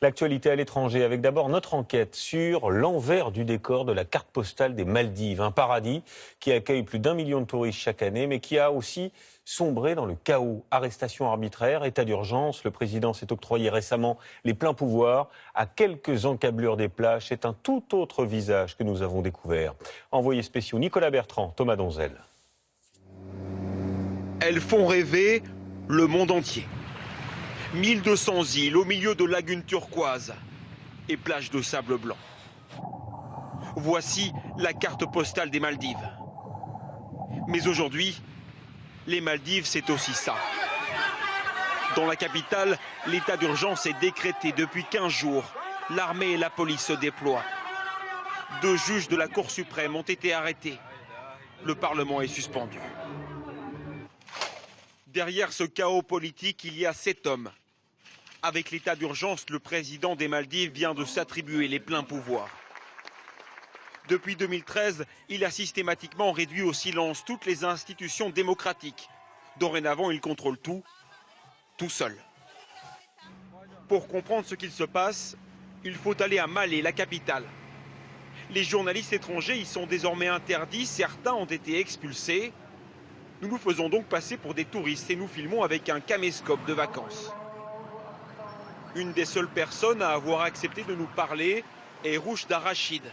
L'actualité à l'étranger avec d'abord notre enquête sur l'envers du décor de la carte postale des Maldives. Un paradis qui accueille plus d'1 million de touristes chaque année, mais qui a aussi sombré dans le chaos. Arrestation arbitraire, état d'urgence. Le président s'est octroyé récemment les pleins pouvoirs. À quelques encablures des plages, c'est un tout autre visage que nous avons découvert. Envoyés spéciaux Nicolas Bertrand, Thomas Donzel. Elles font rêver le monde entier. 1200 îles au milieu de lagunes turquoises et plages de sable blanc. Voici la carte postale des Maldives. Mais aujourd'hui, les Maldives, c'est aussi ça. Dans la capitale, l'état d'urgence est décrété depuis 15 jours. L'armée et la police se déploient. 2 juges de la Cour suprême ont été arrêtés. Le Parlement est suspendu. Derrière ce chaos politique, il y a 7 hommes. Avec l'état d'urgence, le président des Maldives vient de s'attribuer les pleins pouvoirs. Depuis 2013, il a systématiquement réduit au silence toutes les institutions démocratiques. Dorénavant, il contrôle tout seul. Pour comprendre ce qu'il se passe, il faut aller à Malé, la capitale. Les journalistes étrangers y sont désormais interdits, certains ont été expulsés. Nous nous faisons donc passer pour des touristes et nous filmons avec un caméscope de vacances. Une des seules personnes à avoir accepté de nous parler est Rouchda Rachid.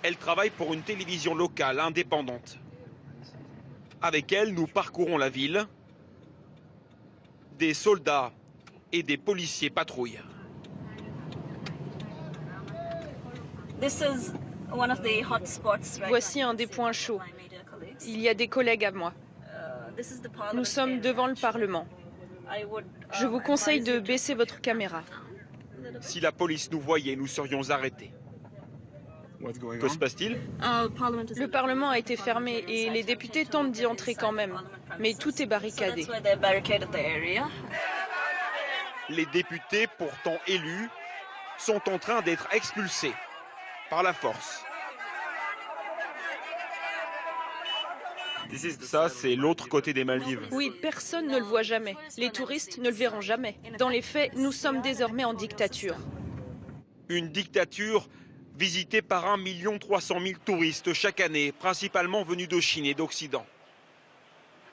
Elle travaille pour une télévision locale indépendante. Avec elle, nous parcourons la ville. Des soldats et des policiers patrouillent. Voici un des points chauds. Il y a des collègues à moi. Nous sommes devant le Parlement. Je vous conseille de baisser votre caméra. Si la police nous voyait, nous serions arrêtés. Que se passe-t-il? Le Parlement a été fermé et les députés tentent d'y entrer quand même. Mais tout est barricadé. Les députés, pourtant élus, sont en train d'être expulsés par la force. Ça, c'est l'autre côté des Maldives. Oui, personne ne le voit jamais. Les touristes ne le verront jamais. Dans les faits, nous sommes désormais en dictature. Une dictature visitée par 1 300 000 touristes chaque année, principalement venus de Chine et d'Occident.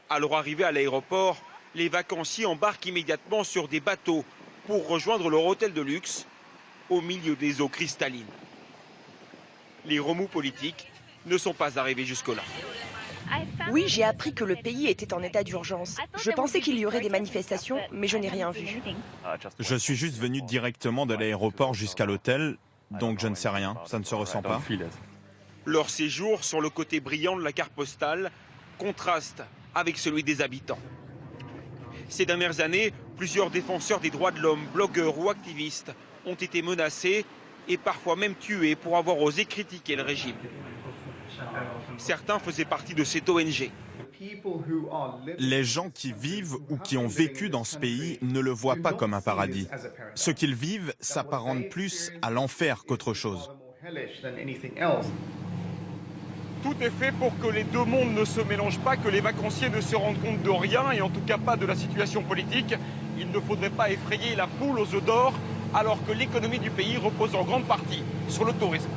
À leur arrivée à l'aéroport, les vacanciers embarquent immédiatement sur des bateaux pour rejoindre leur hôtel de luxe au milieu des eaux cristallines. Les remous politiques ne sont pas arrivés jusque-là. Oui, j'ai appris que le pays était en état d'urgence. Je pensais qu'il y aurait des manifestations, mais je n'ai rien vu. Je suis juste venu directement de l'aéroport jusqu'à l'hôtel, donc je ne sais rien, ça ne se ressent pas. Leur séjour sur le côté brillant de la carte postale contraste avec celui des habitants. Ces dernières années, plusieurs défenseurs des droits de l'homme, blogueurs ou activistes ont été menacés et parfois même tués pour avoir osé critiquer le régime. Certains faisaient partie de cette ONG. Les gens qui vivent ou qui ont vécu dans ce pays ne le voient pas comme un paradis. Ce qu'ils vivent s'apparente plus à l'enfer qu'autre chose. Tout est fait pour que les deux mondes ne se mélangent pas, que les vacanciers ne se rendent compte de rien et en tout cas pas de la situation politique. Il ne faudrait pas effrayer la poule aux œufs d'or alors que l'économie du pays repose en grande partie sur le tourisme.